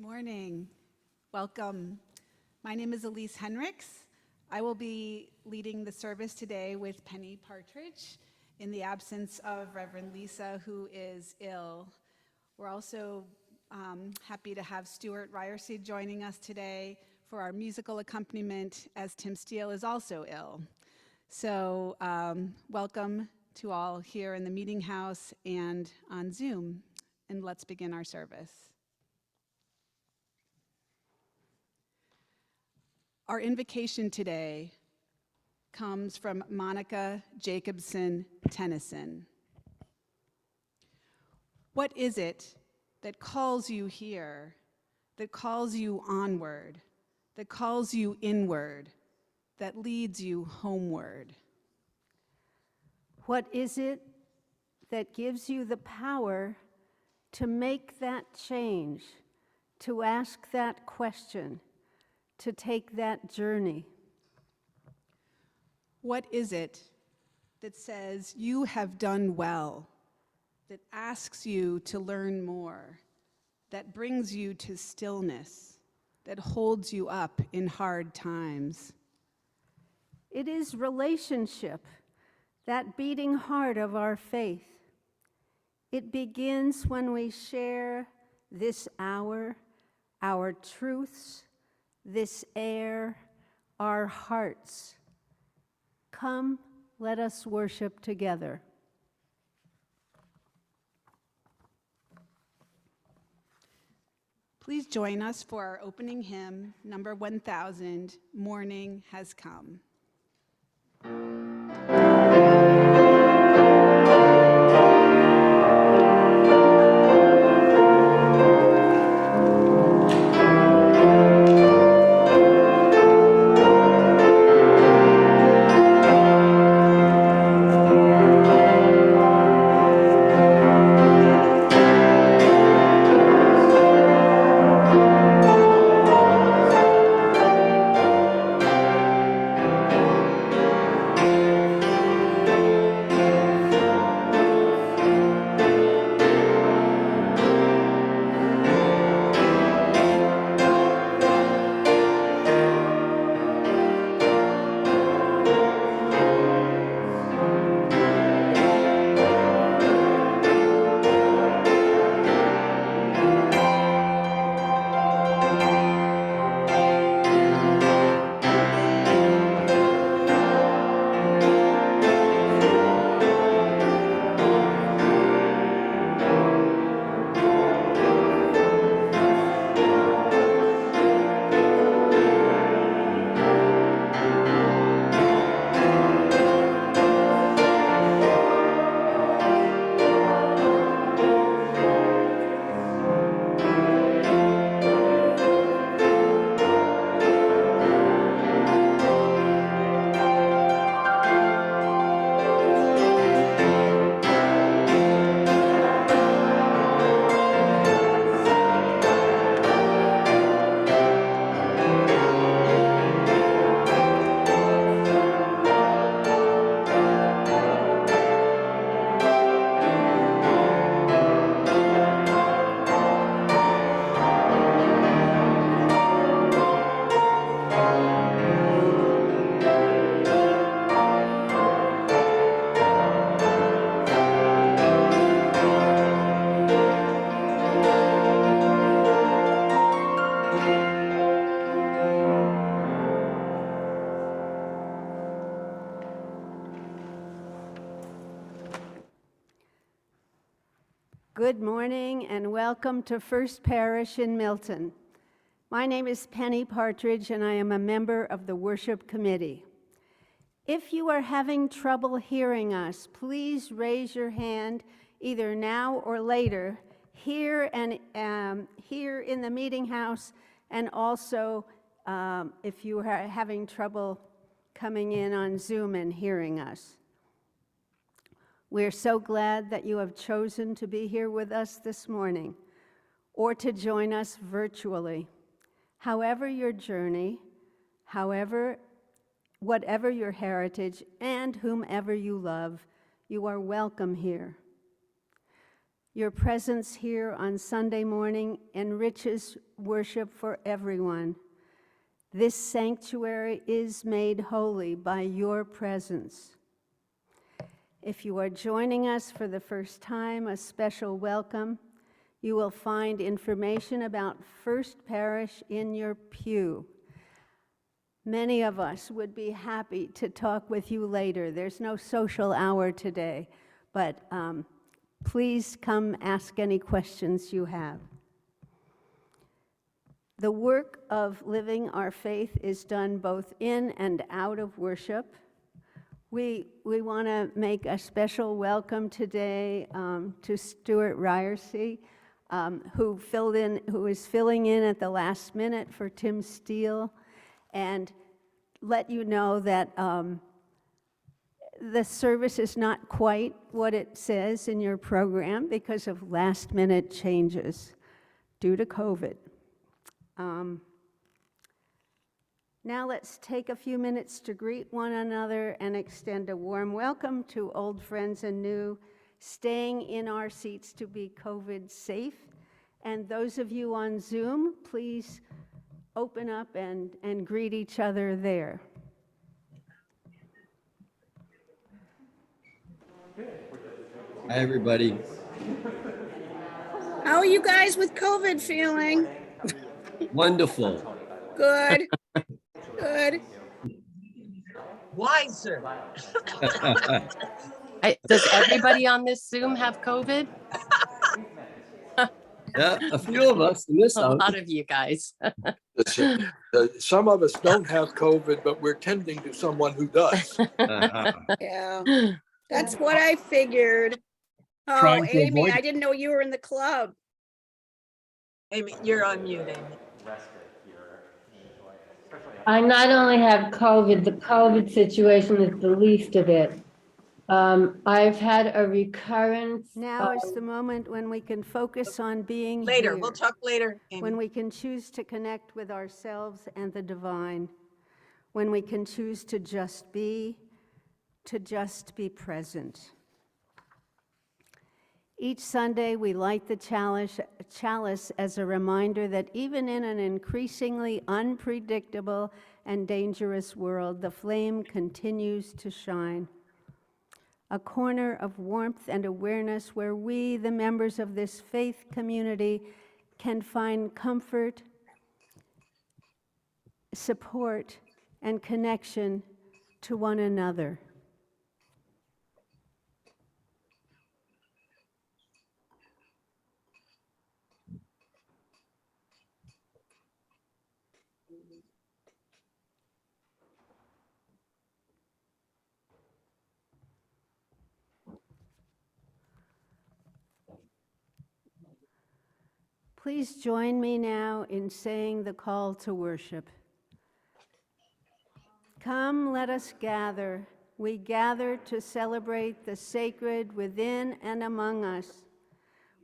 Morning. Welcome. My name is Elise Henricks. I will be leading the service today with Penny Partridge in the absence of Reverend Lisa, who is ill. We're also happy to have Stuart Ryerseed joining us today for our musical accompaniment, as Tim Steele is also ill. So welcome to all here in the meeting house and on Zoom, and let's begin our service. Our invocation today comes from Monica Jacobson Tennyson. What is it that calls you here, that calls you onward, that calls you inward, that leads you homeward? What is it that gives you the power to make that change, to ask that question, to take that journey? What is it that says you have done well, that asks you to learn more, that brings you to stillness, that holds you up in hard times? It is relationship, that beating heart of our faith. It begins when we share this hour, our truths, this air, our hearts. Come, let us worship together. Please join us for our opening hymn, number 1000, Morning Has Come. Good morning and welcome to First Parish in Milton. My name is Penny Partridge and I am a member of the Worship Committee. If you are having trouble hearing us, please raise your hand either now or later here in the meeting house, and also if you are having trouble coming in on Zoom and hearing us. We're so glad that you have chosen to be here with us this morning or to join us virtually. However your journey, whatever your heritage, and whomever you love, you are welcome here. Your presence here on Sunday morning enriches worship for everyone. This sanctuary is made holy by your presence. If you are joining us for the first time, a special welcome. You will find information about First Parish in your pew. Many of us would be happy to talk with you later. There's no social hour today, but please come ask any questions you have. The work of living our faith is done both in and out of worship. We want to make a special welcome today to Stuart Ryersey, who is filling in at the last minute for Tim Steele, and let you know that the service is not quite what it says in your program because of last-minute changes due to COVID. Now let's take a few minutes to greet one another and extend a warm welcome to old friends and new, staying in our seats to be COVID safe. And those of you on Zoom, please open up and greet each other there. Hi, everybody. How are you guys with COVID feeling? Wonderful. Good. Good. Wiser. Does everybody on this Zoom have COVID? Yeah, a few of us in this A house. lot of you guys. Some of us don't have COVID, but we're tending to someone who does. Yeah, that's what I figured. Oh, Trying to Amy, avoid- I didn't know you were in the club. Amy, you're unmuted. I not only have COVID, the COVID situation is the least of it. I've had a recurrence. Now is the moment when we can focus on being Later, here, we'll talk later, when Amy. we can choose to connect with ourselves and the divine, when we can choose to just be present. Each Sunday, we light the chalice as a reminder that even in an increasingly unpredictable and dangerous world, the flame continues to shine. A corner of warmth and awareness where we, the members of this faith community, can find comfort, support, and connection to one another. Please join me now in saying the call to worship. Come, let us gather. We gather to celebrate the sacred within and among us.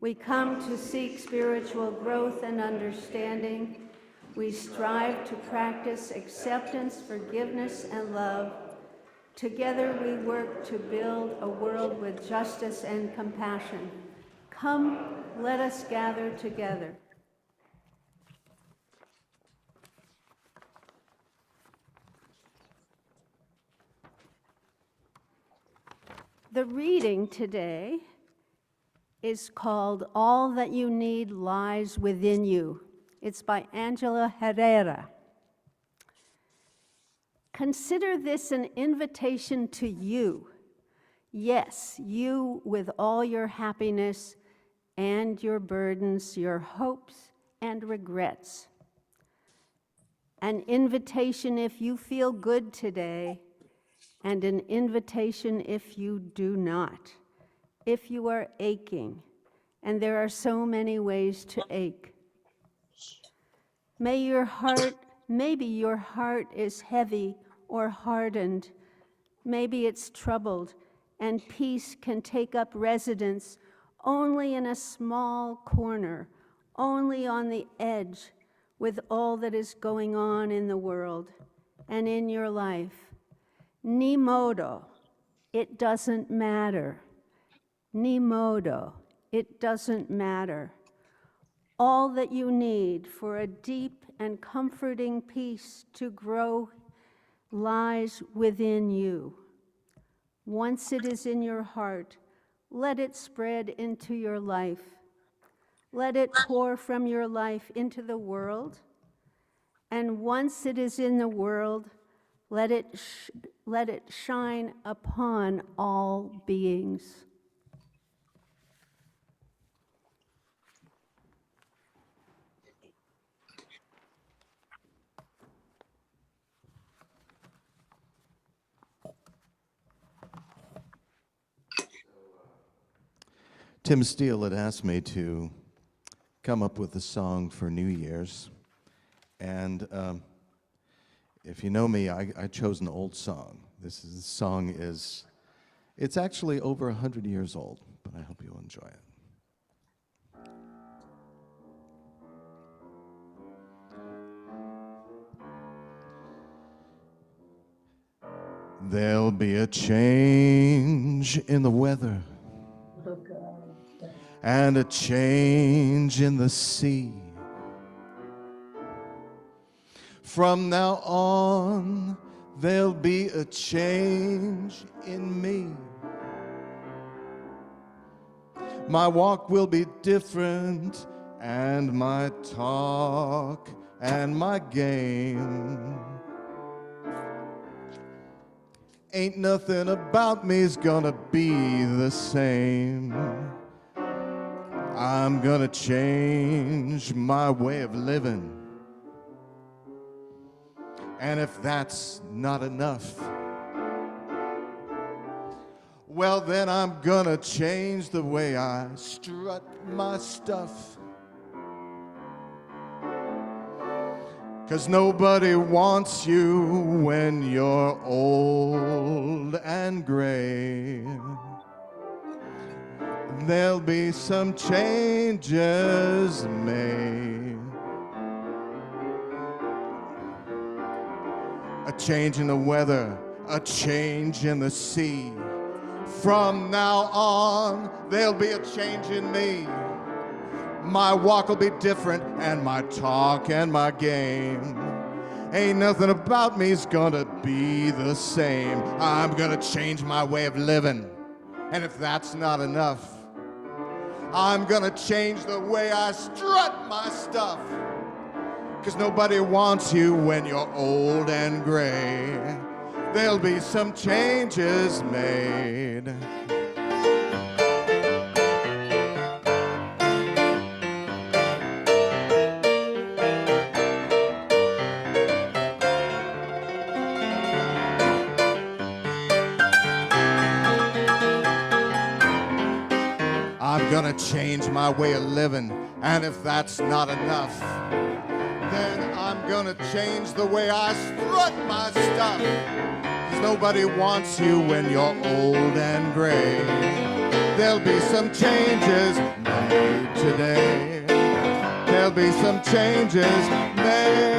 We come to seek spiritual growth and understanding. We strive to practice acceptance, forgiveness, and love. Together we work to build a world with justice and compassion. Come, let us gather together. The reading today is called All That You Need Lies Within You. It's by Angela Herrera. Consider this an invitation to you. Yes, you with all your happiness and your burdens, your hopes and regrets. An invitation if you feel good today, and an invitation if you do not, if you are aching, and there are so many ways to ache. Maybe your heart is heavy or hardened. Maybe it's troubled, and peace can take up residence only in a small corner, only on the edge with all that is going on in the world and in your life. Ni modo, it doesn't matter. Ni modo, it doesn't matter. All that you need for a deep and comforting peace to grow lies within you. Once it is in your heart, let it spread into your life. Let it pour from your life into the world. And once it is in the world, let it shine upon all beings. Tim Steele had asked me to come up with a song for New Year's. And if you know me, I chose an old song. This song is, it's actually over 100 years old, but I hope you'll enjoy it. There'll be a change in the weather and a change in the sea. From now on, there'll be a change in me. My walk will be different, and my talk and my game. Ain't nothing about me's gonna be the same. I'm gonna change my way of living. And if that's not enough, well, then I'm gonna change the way I strut my stuff. 'Cause nobody wants you when you're old and gray. There'll be some changes made. A change in the weather, a change in the sea. From now on, there'll be a change in me. My walk will be different, and my talk and my game. Ain't nothing about me's gonna be the same. I'm gonna change my way of living. And if that's not enough, I'm gonna change the way I strut my stuff. 'Cause nobody wants you when you're old and gray. There'll be some changes made. I'm gonna change my way of living, and if that's not enough, then I'm gonna change the way I strut my stuff. 'Cause nobody wants you when you're old and gray. There'll be some changes made today. There'll be some changes made.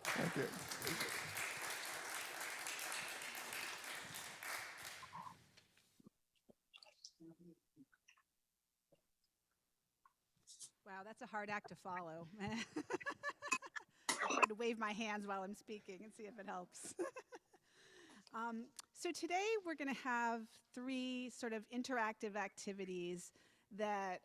Thank you. Wow, that's a hard act to follow. I'll try to wave my hands while I'm speaking and see if it helps. So today we're going to have 3 sort of interactive activities that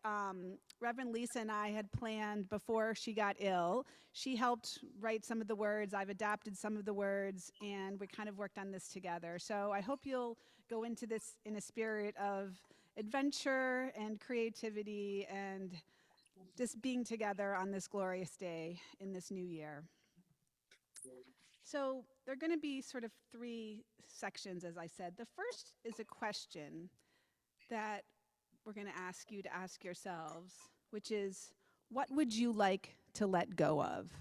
Reverend Lisa and I had planned before she got ill. She helped write some of the words, I've adapted some of the words, and we kind of worked on this together. So I hope you'll go into this in a spirit of adventure and creativity and just being together on this glorious day in this new year. So there are going to be sort of 3 sections, as I said. The first is a question that we're going to ask you to ask yourselves, which is, what would you like to let go of?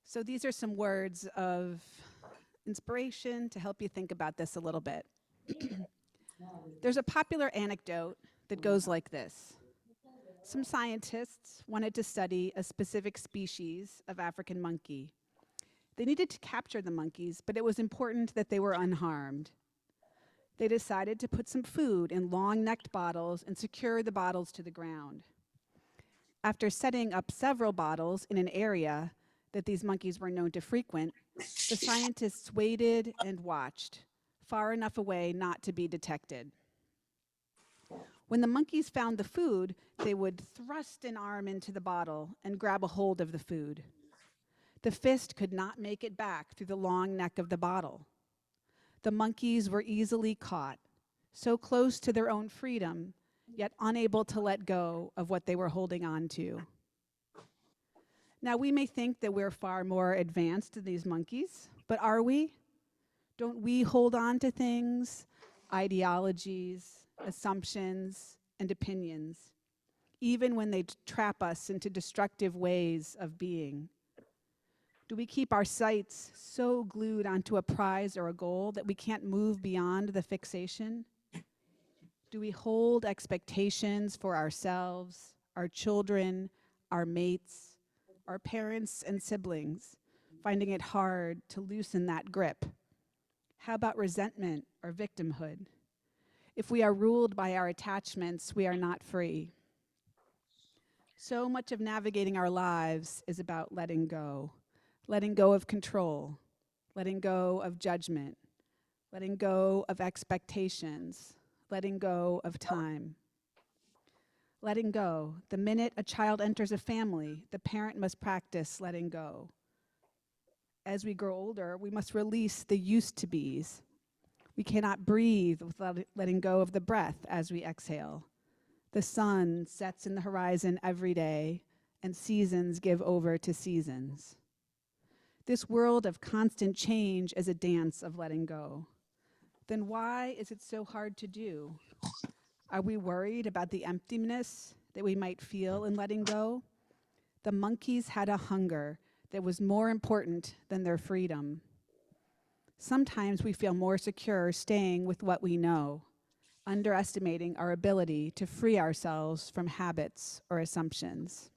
So these are some words of inspiration to help you think about this a little bit. There's a popular anecdote that goes like this. Some scientists wanted to study a specific species of African monkey. They needed to capture the monkeys, but it was important that they were unharmed. They decided to put some food in long-necked bottles and secure the bottles to the ground. After setting up several bottles in an area that these monkeys were known to frequent, the scientists waited and watched, far enough away not to be detected. When the monkeys found the food, they would thrust an arm into the bottle and grab a hold of the food. The fist could not make it back through the long neck of the bottle. The monkeys were easily caught, so close to their own freedom, yet unable to let go of what they were holding on to. Now, we may think that we're far more advanced than these monkeys, but are we? Don't we hold on to things, ideologies, assumptions, and opinions, even when they trap us into destructive ways of being? Do we keep our sights so glued onto a prize or a goal that we can't move beyond the fixation? Do we hold expectations for ourselves, our children, our mates, our parents and siblings, finding it hard to loosen that grip? How about resentment or victimhood? If we are ruled by our attachments, we are not free. So much of navigating our lives is about letting go of control, letting go of judgment, letting go of expectations, letting go of time. Letting go. The minute a child enters a family, the parent must practice letting go. As we grow older, we must release the used to be's. We cannot breathe without letting go of the breath as we exhale. The sun sets in the horizon every day, and seasons give over to seasons. This world of constant change is a dance of letting go. Then why is it so hard to do? Are we worried about the emptiness that we might feel in letting go? The monkeys had a hunger that was more important than their freedom. Sometimes we feel more secure staying with what we know, underestimating our ability to free ourselves from habits or assumptions.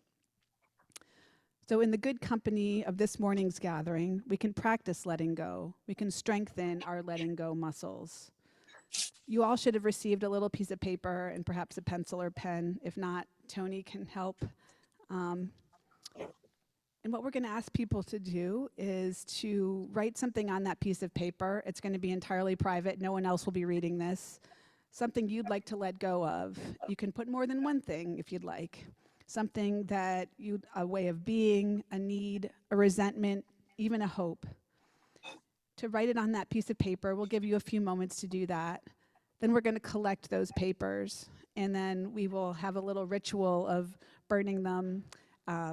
So in the good company of this morning's gathering, we can practice letting go. We can strengthen our letting go muscles. You all should have received a little piece of paper and perhaps a pencil or pen. If not, Tony can help. And what we're going to ask people to do is to write something on that piece of paper. It's going to be entirely private. No one else will be reading this. Something you'd like to let go of. You can put more than one thing if you'd like. Something that a way of being, a need, a resentment, even a hope. To write it on that piece of paper, we'll give you a few moments to do that. Then we're going to collect those papers, and then we will have a little ritual of burning them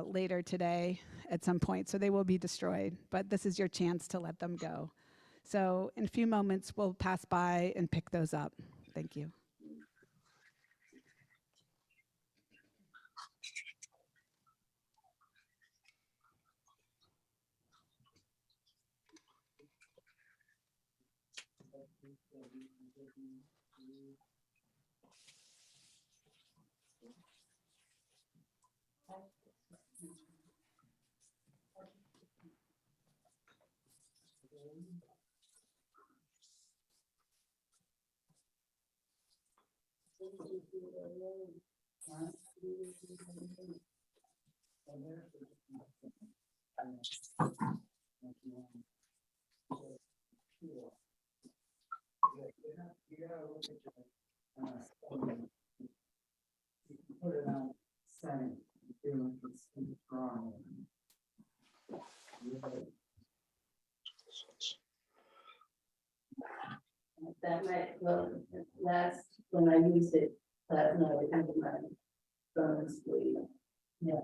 later today at some point, so they will be destroyed, but this is your chance to let them go. So in a few moments, we'll pass by and pick those up. Thank you. That might, well, last, when I used it, that night, I think my phone was bleeding. Yeah.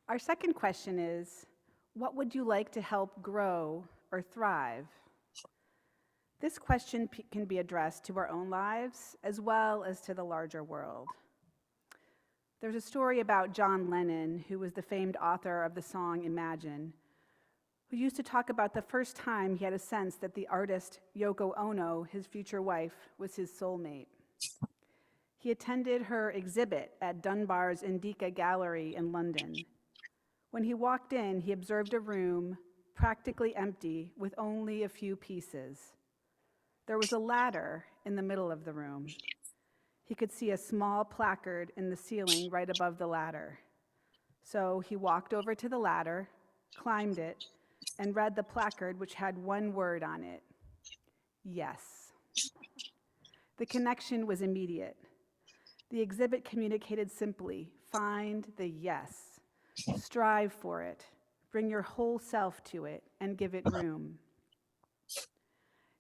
Our second question is, what would you like to help grow or thrive? This question can be addressed to our own lives as well as to the larger world. There's a story about John Lennon, who was the famed author of the song Imagine, who used to talk about the first time he had a sense that the artist Yoko Ono, his future wife, was his soulmate. He attended her exhibit at Dunbar's Indica Gallery in London. When he walked in, he observed a room practically empty with only a few pieces. There was a ladder in the middle of the room. He could see a small placard in the ceiling right above the ladder. So he walked over to the ladder, climbed it, and read the placard, which had one word on it: yes. The connection was immediate. The exhibit communicated simply: find the yes, strive for it, bring your whole self to it, and give it room.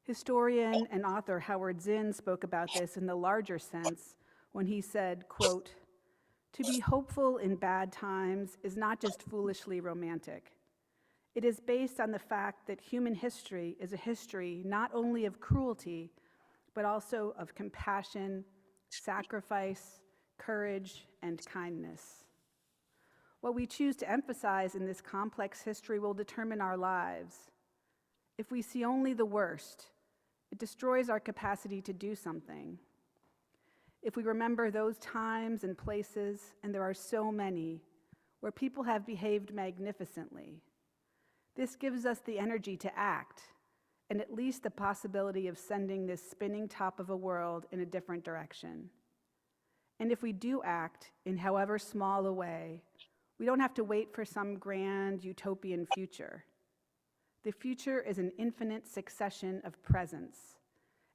Historian and author Howard Zinn spoke about this in the larger sense when he said, quote, "To be hopeful in bad times is not just foolishly romantic. It is based on the fact that human history is a history not only of cruelty, but also of compassion, sacrifice, courage, and kindness. What we choose to emphasize in this complex history will determine our lives. If we see only the worst, it destroys our capacity to do something. If we remember those times and places, and there are so many, where people have behaved magnificently, this gives us the energy to act, and at least the possibility of sending this spinning top of a world in a different direction. And if we do act, in however small a way, we don't have to wait for some grand utopian future. The future is an infinite succession of presents,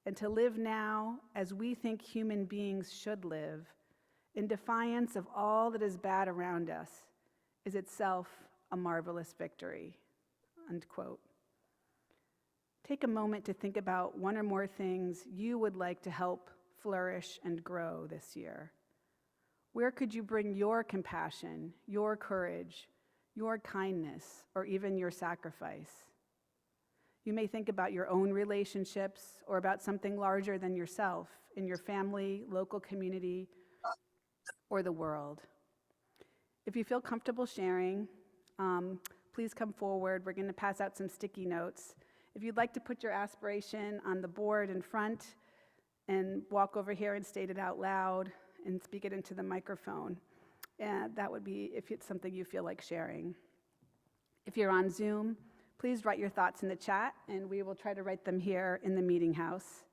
and to live now as we think human beings should live, in defiance of all that is bad around us, is itself a marvelous victory." End quote. Take a moment to think about one or more things you would like to help flourish and grow this year. Where could you bring your compassion, your courage, your kindness, or even your sacrifice? You may think about your own relationships or about something larger than yourself in your family, local community, or the world. If you feel comfortable sharing, please come forward. We're going to pass out some sticky notes. If you'd like to put your aspiration on the board in front and walk over here and state it out loud and speak it into the microphone, that would be if it's something you feel like sharing. If you're on Zoom, please write your thoughts in the chat, and we will try to write them here in the meeting house.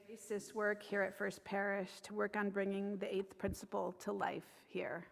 This work here at First Parish to work on bringing the eighth principle to life here.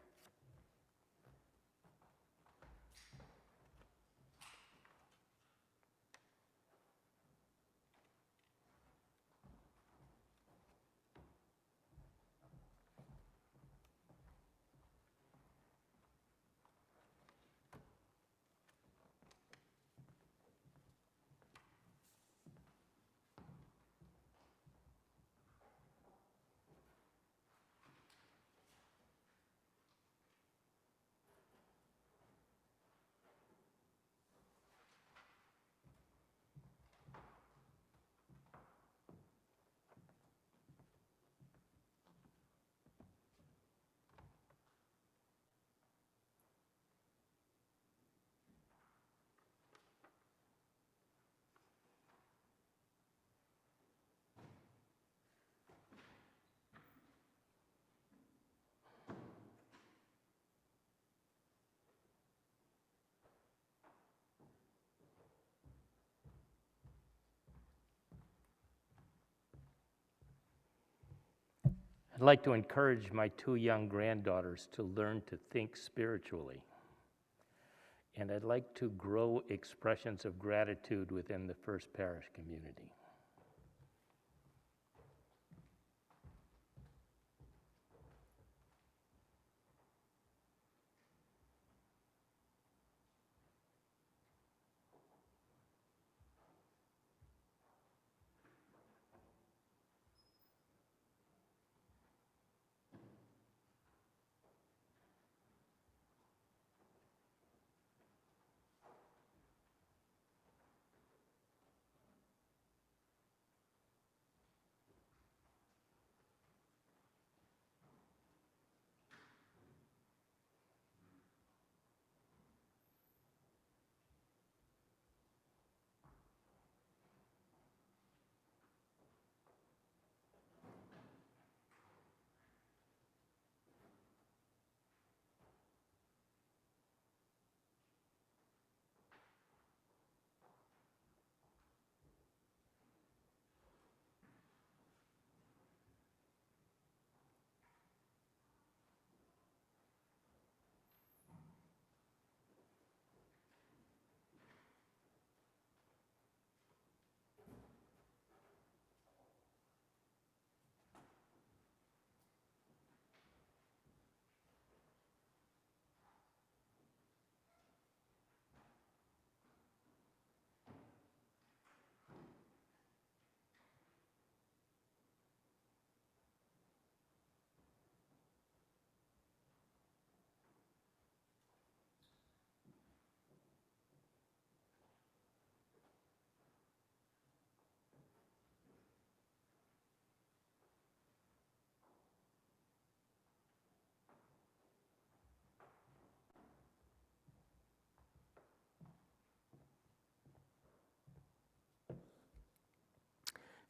I'd like to encourage my 2 young granddaughters to learn to think spiritually. And I'd like to grow expressions of gratitude within the First Parish community.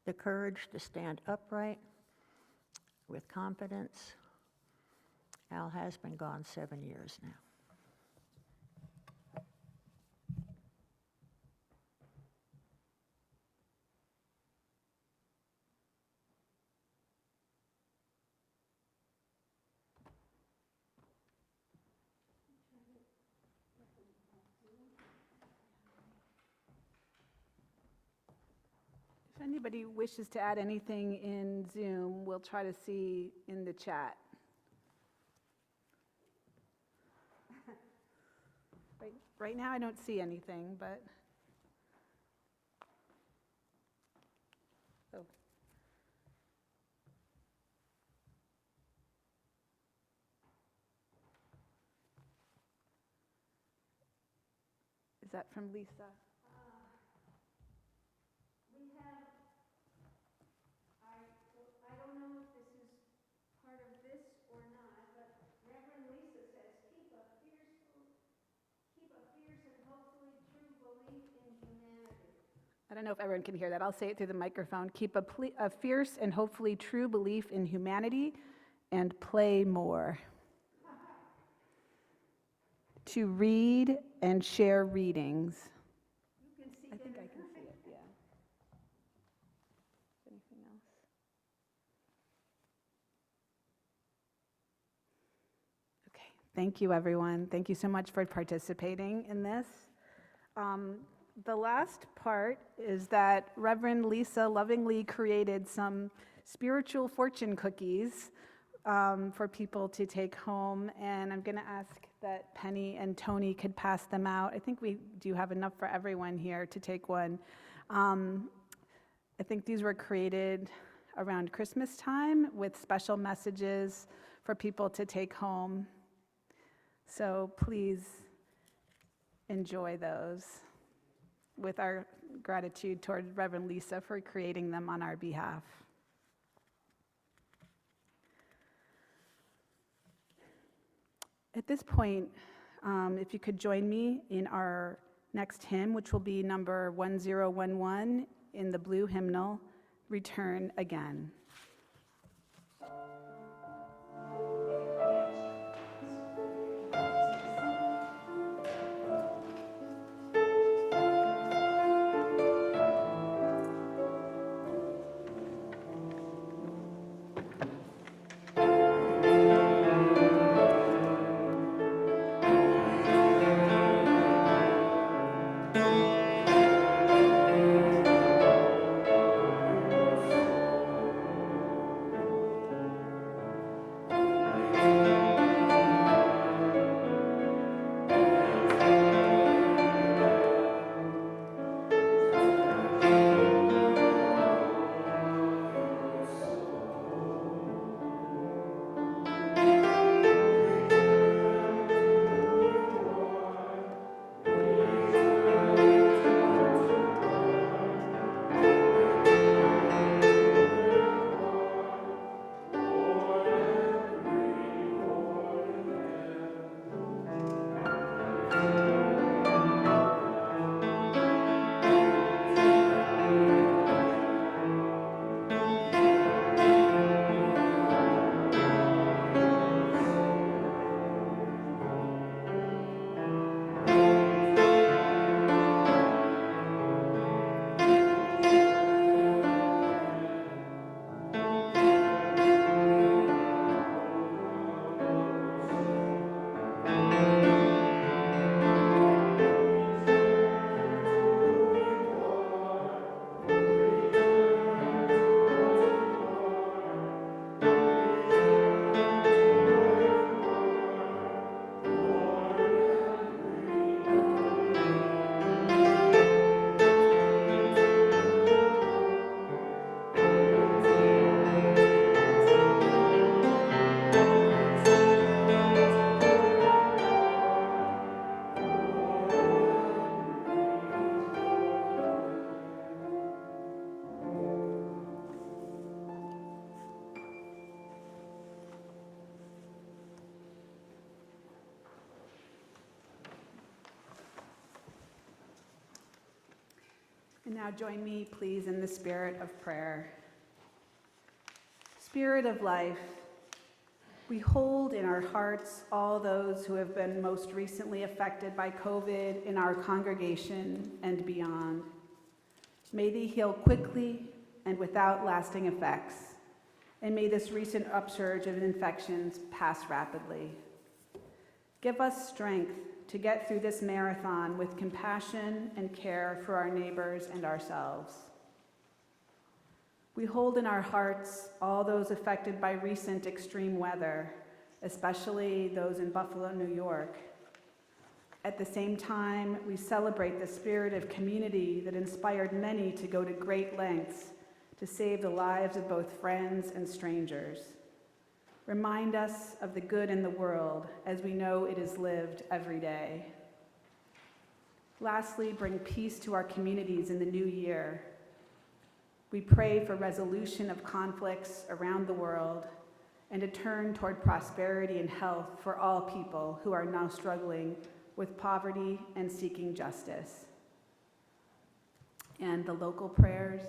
The courage to stand upright with confidence. Al has been gone 7 years now. If anybody wishes to add anything in Zoom, we'll try to see in the chat. Right now, I don't see anything, but. Oh. Is that from Lisa? We have, I don't know if this is part of this or not, but Reverend Lisa says, keep a fierce and hopefully true belief in humanity. I don't know if everyone can hear that. I'll say it through the microphone. Keep a fierce and hopefully true belief in humanity and play more. To read and share readings. You can see I think it. I can see it, yeah. Anything else? Thank you, everyone. Thank you so much for participating in this. The last part is that Reverend Lisa lovingly created some spiritual fortune cookies for people to take home, and I'm going to ask that Penny and Tony could pass them out. I think we do have enough for everyone here to take one. I think these were created around Christmas time with special messages for people to take home. So please enjoy those with our gratitude toward Reverend Lisa for creating them on our behalf. At this point, if you could join me in our next hymn, which will be number 1011 in the blue hymnal, Return Again. And now join me, please, in the spirit of prayer. Spirit of life, we hold in our hearts all those who have been most recently affected by COVID in our congregation and beyond. May they heal quickly and without lasting effects, and may this recent upsurge of infections pass rapidly. Give us strength to get through this marathon with compassion and care for our neighbors and ourselves. We hold in our hearts all those affected by recent extreme weather, especially those in Buffalo, New York. At the same time, we celebrate the spirit of community that inspired many to go to great lengths to save the lives of both friends and strangers. Remind us of the good in the world as we know it is lived every day. Lastly, bring peace to our communities in the new year. We pray for resolution of conflicts around the world and a turn toward prosperity and health for all people who are now struggling with poverty and seeking justice. And the local prayers.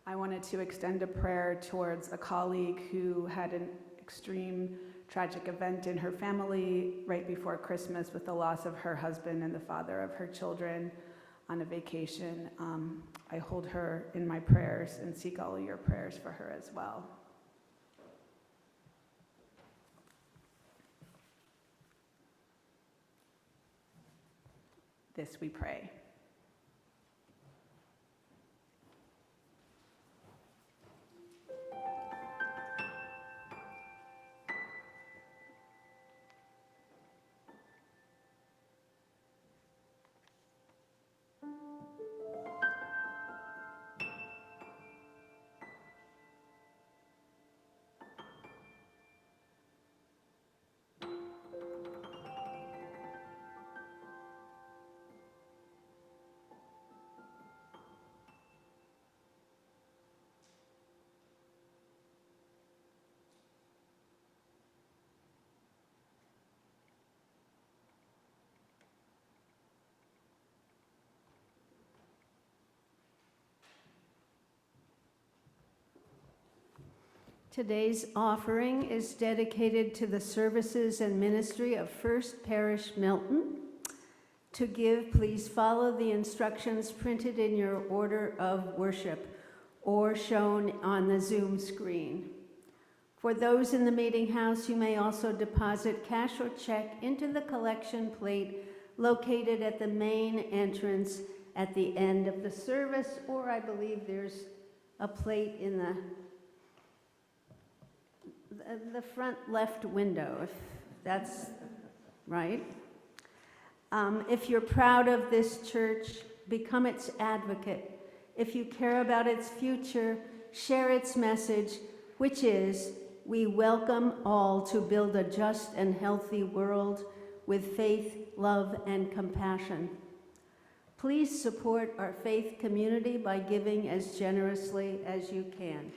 I wanted to extend a prayer towards a colleague who had an extreme tragic event in her family right before Christmas with the loss of her husband and the father of her children on a vacation. I hold her in my prayers and seek all of your prayers for her as well. This we pray. Today's offering is dedicated to the services and ministry of First Parish Milton. To give, please follow the instructions printed in your order of worship or shown on the Zoom screen. For those in the meeting house, you may also deposit cash or check into the collection plate located at the main entrance at the end of the service, or I believe there's a plate in the front left window, if that's right. If you're proud of this church, become its advocate. If you care about its future, share its message, which is, we welcome all to build a just and healthy world with faith, love, and compassion. Please support our faith community by giving as generously as you can.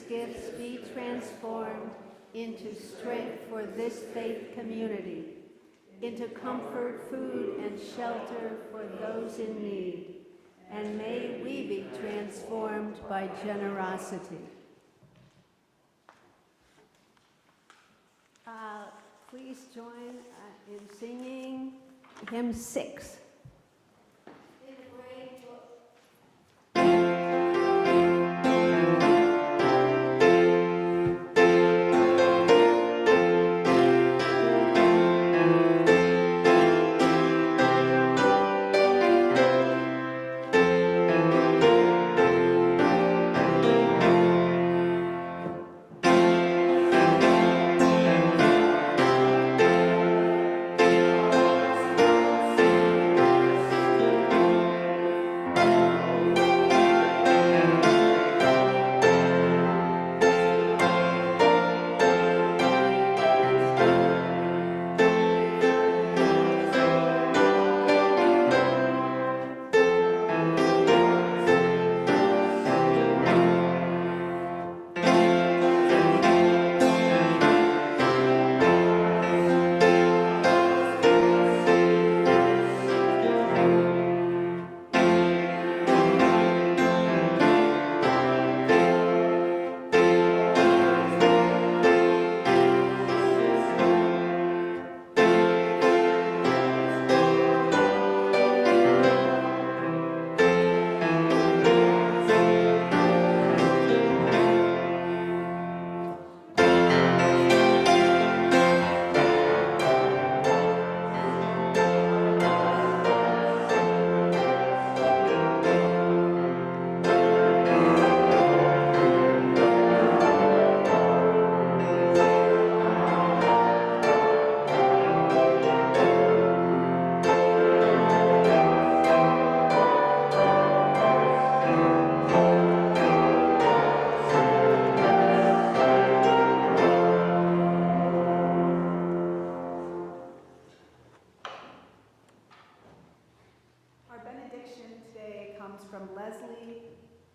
gifts be transformed into strength for this faith community, into comfort, food, and shelter for those in need. And may we be transformed by generosity. Please join in singing hymn 6.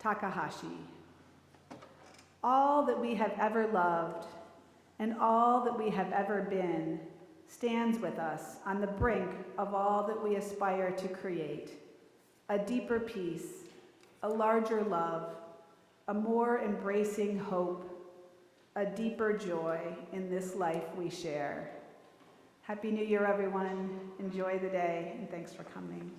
Takahashi. All that we have ever loved and all that we have ever been stands with us on the brink of all that we aspire to create. A deeper peace, a larger love, a more embracing hope, a deeper joy in this life we share. Happy New Year, everyone. Enjoy the day, and thanks for coming.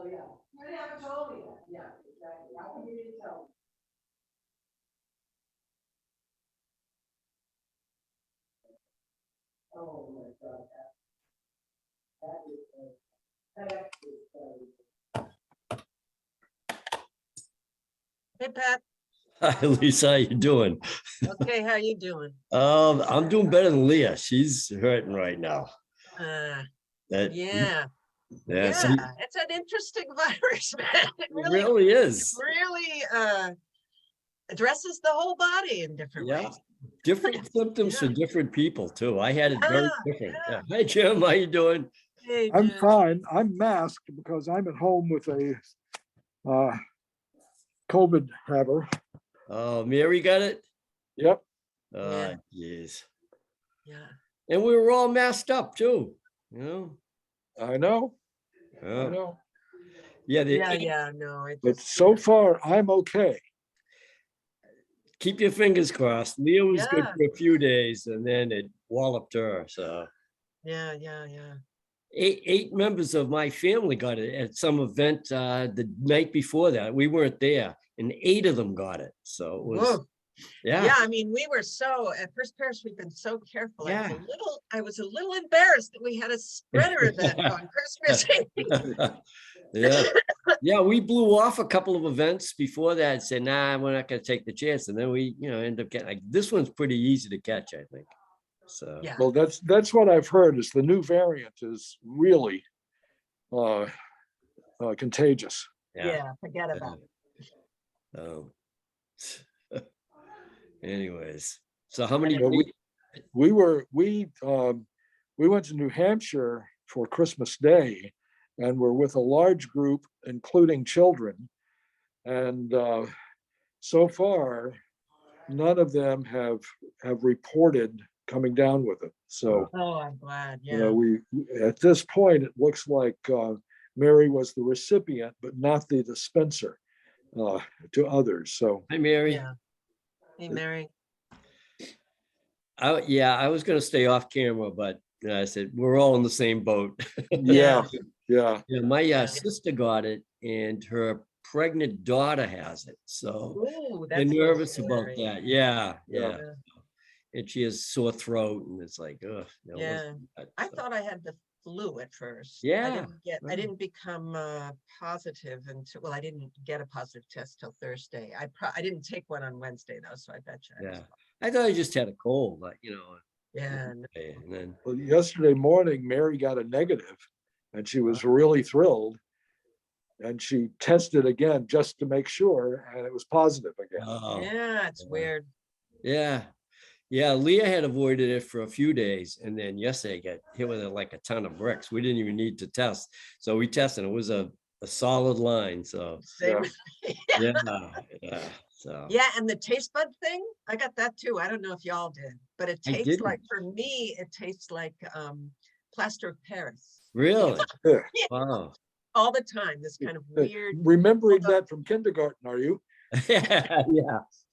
yeah. I haven't told me that. Yeah, exactly. I can give you the tell. Oh my God. That Hey, Pat. Hi, Lisa, how you doing? Okay, how you doing? I'm doing better than Leah. She's hurting right now. Uh, That, yeah, yeah, so yeah. It's an interesting virus, man. It it really is. really addresses the whole body in different Yeah, ways. different symptoms for different people too. I had it very Yeah, different. yeah. Yeah. Hi, Jim, how you doing? Hey, I'm Jim. fine. I'm masked because I'm at home with a COVID haver. Oh, Mary got it? Yep, Yeah. Jeez. Yeah. And we were all masked up too, you know? I know. I Yeah, know. yeah, Yeah. No, it But just, so far, I'm okay. keep your fingers crossed. Leah was good Yeah. for a few days and then it walloped her, so. yeah. Eight members of my family got it at some event the night before that. We weren't there, and 8 of them got it. So it was, Whoa. yeah, Yeah, I mean, we were so at First Parish, we've been so careful. Yeah. I was a little embarrassed that we had a spreader event on Christmas Eve. yeah. We blew off a couple of events before that and said, nah, we're not going to take the chance. And then we, end up getting like this one's pretty easy to catch, I think. So Yeah. Well, that's what I've heard is the new variant is really contagious. Yeah, forget about it. Oh. Anyways, so how many? Well, we went to New Hampshire for Christmas Day, and we're with a large group, including children. And so far, none of them have reported coming down with it. So, Oh, I'm glad. you Yeah. know, we at this point it looks like Mary was the recipient, but not the dispenser to others. So, Hi, Mary. Yeah. Hey, Mary. I was going to stay off camera, but I said we're all in the same boat. yeah. My sister got it, and her pregnant daughter has it. So Ooh, they're that's nervous about scary. that. Yeah. Yeah. And she has sore throat, and it's like, ugh. no, it Yeah. wasn't that, I so. thought I had the flu at first. Yeah. I didn't become positive until, well, I didn't get a positive test till Thursday. I didn't take one on Wednesday though, so I bet you. Yeah. I thought I just had a cold, but Yeah. and then Well, yesterday morning, Mary got a negative, and she was really thrilled. And she tested again just to make sure, and it was positive again. Yeah, it's weird. Yeah. Leah had avoided it for a few days, and then yesterday got hit with it like a ton of bricks. We didn't even need to test, so we tested. It was a solid line. So Same. yeah. So Yeah, and the taste bud thing, I got that too. I don't know if y'all did, but it I tastes like, didn't. for me, it tastes like plaster of Paris. Really? Yeah. Wow. All the time, this kind of weird. Remembering that from kindergarten, are you?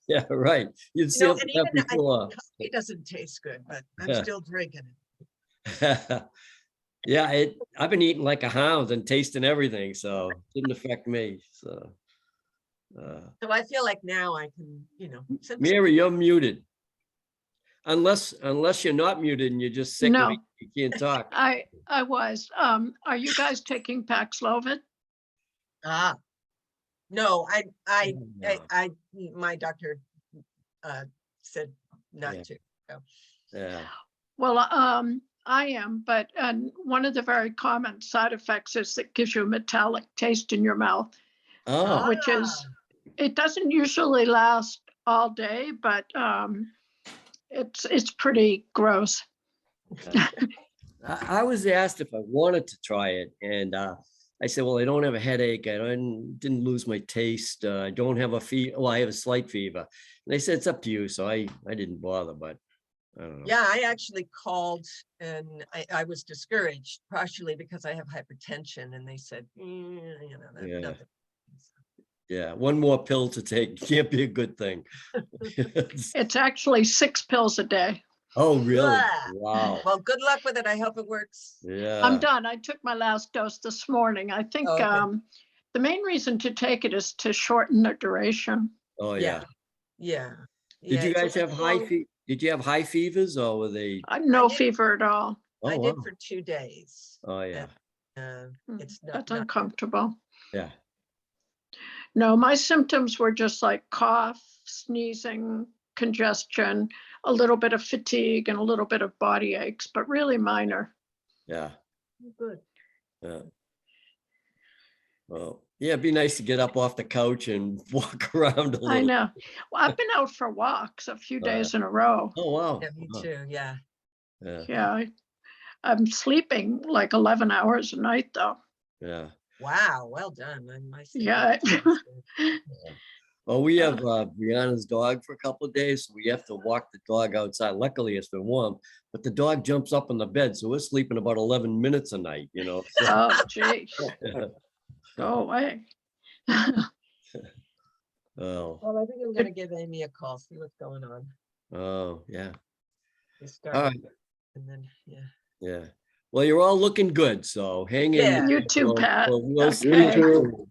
Yeah, right. You've seen And that even before. it doesn't taste good, but I'm Yeah. still drinking I've been eating like a hound and tasting everything, so it didn't affect me. So So I feel like now I can, since Mary, you're muted. Unless you're not muted and you're just sick No. and you can't talk. I was. Are you guys taking Paxlovid? no, No. my doctor said not Yeah. to. So. Yeah. Well, I am, but one of the very common side effects is it gives you a metallic taste in your mouth, Oh, which is, it doesn't usually last all day, but it's pretty gross. I was asked if I wanted to try it, and I said, well, I don't have a headache. I didn't lose my taste. I don't have a fever. Well, I have a slight fever. And they said, it's up to you. So I didn't bother, but I don't know. Yeah, I actually called and I was discouraged, partially because I have hypertension, and they said, nothing. Yeah, one more pill to take can't be a good thing. It's actually 6 pills a day. Oh, really? Ugh. Wow. Well, good luck with it. I hope it works. Yeah. I'm done. I took my last dose this morning. I think Oh, okay. the main reason to take it is to shorten the duration. Oh, Yeah. yeah. Yeah. Did Yeah, you it's a guys have little- did you have high fevers or were they? No did- fever at all. I Oh, did wow. for 2 days. Oh, yeah. It's not, That's not uncomfortable. Yeah. No, my symptoms were just like cough, sneezing, congestion, a little bit of fatigue, and a little bit of body aches, but really minor. Yeah. good. Yeah. Well, yeah, it'd be nice to get up off the couch and walk around a little. I know. Well, I've been out for walks a few days in a row. Oh, wow. Yeah, me Huh. too. Yeah. Yeah. Yeah, I'm sleeping like 11 hours a night though. Yeah. Wow. Well done. My sleep Yeah. is good. Well, we have Brianna's dog for a couple of days. So we have to walk the dog outside. Luckily, it's been warm, but the dog jumps up in the bed. So we're sleeping about 11 minutes a night, you know. So, Oh, gee. Go away. oh, Well, I think I'm gonna give Amy a call, see what's going on. oh, yeah. We All started, right. and then, yeah. Yeah. Well, you're all looking good. So hang in. Yeah. there. You too, Pat. We'll see Okay. you soon.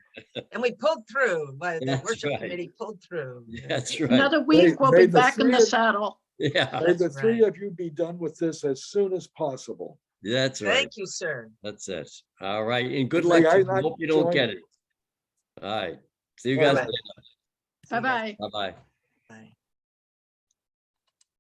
And we pulled through, but the That's worship right. committee pulled through. That's right. Another week, we'll be May the back in the three of- saddle. Yeah, May the That's three right. of you be done with this as soon as possible. that's right. Thank you, sir. That's it. All right. And good May luck. I to you. not Hope you don't join get you? it. All right. See you All guys right. later. Bye-bye. Bye-bye.